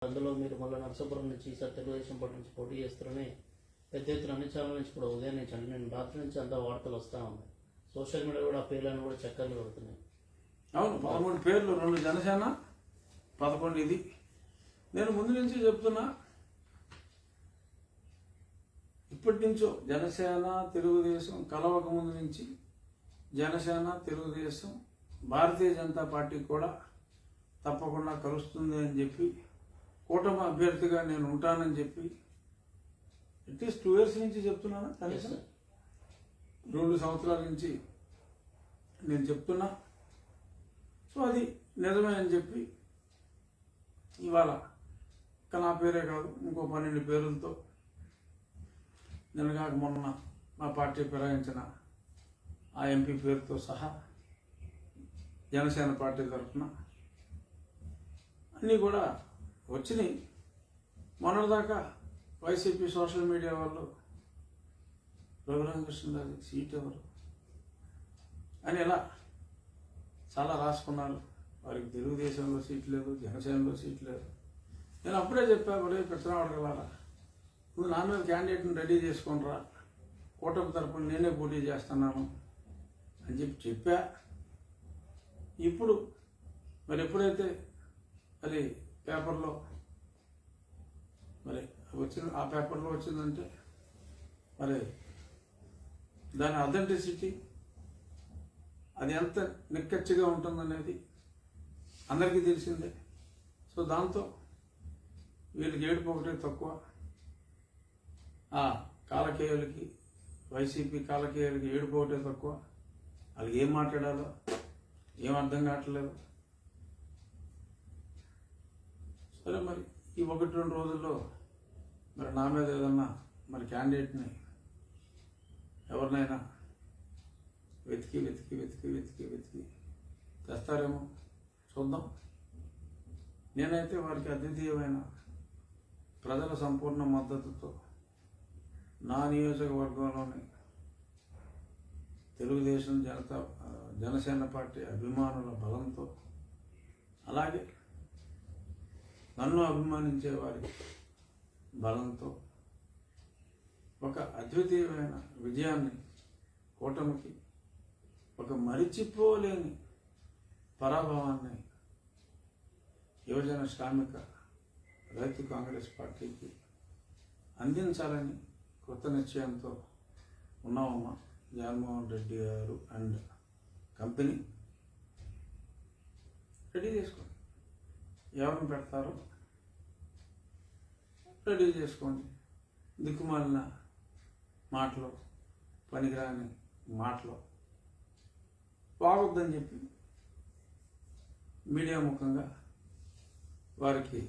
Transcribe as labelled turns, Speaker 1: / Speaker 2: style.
Speaker 1: అందులో మీరు మళ్ళీ నరసాపురం నుంచి ఈసారి తెలుగుదేశం పార్టీ నుంచి పోటీ చేస్తారని పెద్ద ఎత్తున అన్ని ఛానల్ నుంచి కూడా ఉదయం నుంచి అంటే నేను రాత్రి నుంచి అంతా వార్తలు వస్తూ ఉన్నాయి. సోషల్ మీడియా కూడా ఆ పేర్లను కూడా చక్కర్లు కొడుతున్నాయి.
Speaker 2: అవును, 13 పేర్లు, 2 జనసేన, 11 ఇది. నేను ముందు నుంచి చెప్తున్నా, ఇప్పటి నుంచో జనసేన తెలుగుదేశం కలవక ముందు నుంచి జనసేన తెలుగుదేశం భారతీయ జనతా పార్టీ కూడా తప్పకుండా కలుస్తుంది అని చెప్పి, కూటమి అభ్యర్థిగా నేను ఉంటానని చెప్పి అట్లీస్ట్ 2 years నుంచి చెప్తున్నాను. కనీసం 2 సంవత్సరాల నుంచి నేను చెప్తున్నా. సో అది నిజమే అని చెప్పి ఇవాళ నా పేరే కాదు ఇంకో 12 పేర్లతో నిన్నగాక మొన్న మా పార్టీ ఫిరాయించిన ఆ ఎంపీ పేరుతో సహా జనసేన పార్టీ తరఫున అన్నీ కూడా వచ్చినాయి. మొన్నటిదాకా వైసీపీ సోషల్ మీడియా వాళ్ళు రఘురామకృష్ణరాజు సీట్ ఎవరు అని ఇలా చాలా రాసుకున్నారు. వారికి తెలుగుదేశంలో సీట్ లేదు, జనసేనలో సీట్ లేదు. నేను అప్పుడే చెప్పా, ఒరే పెత్తనవాడగలరా, నువ్వు నా మీద క్యాండిడేట్ని రెడీ చేసుకునిరా, కూటమి తరపున నేనే పోటీ చేస్తున్నాను అని చెప్పా. ఇప్పుడు మరి ఎప్పుడైతే అది పేపర్లో మరి వచ్చింది, ఆ పేపర్లో వచ్చిందంటే మరి దాని అథెంటిసిటీ అది ఎంత నిక్కచ్చిగా ఉంటుందనేది అందరికీ తెలిసిందే. సో దాంతో వీళ్ళకి ఏడుపు ఒకటే తక్కువ. ఆ కాలకేయులకి, వైసీపీ కాలకేయులకి ఏడుపు ఒకటే తక్కువ. వాళ్ళకి ఏం మాట్లాడాలో ఏం అర్థం కావట్లేదు. సరే, మరి ఈ 1-2 రోజుల్లో మరి నా మీద ఏదన్నా మరి క్యాండిడేట్ని ఎవరినైనా వెతికి వెతికి వెతికి వెతికి వెతికి తెస్తారేమో చూద్దాం. నేనైతే వారికి అద్వితీయమైన ప్రజల సంపూర్ణ మద్దతుతో నా నియోజకవర్గంలోని తెలుగుదేశం జనసేన పార్టీ అభిమానుల బలంతో, అలాగే నన్ను అభిమానించే వారి బలంతో ఒక అద్వితీయమైన విజయాన్ని, కూటమికి ఒక మరిచిపోలేని పరాభవాన్ని యువజన శ్రామిక రైతు కాంగ్రెస్ పార్టీకి అందించాలని కొత్త నిశ్చయంతో ఉన్నామమ్మా. జగన్మోహన్ రెడ్డి గారు అండ్ కంపెనీ రెడీ చేసుకోండి. ఎవరిని పెడతారో రెడీ చేసుకోండి. దిక్కుమాలిన మాటలు, పనికిరాని మాటలు బాగొద్దని చెప్పి మీడియా ముఖంగా వారికి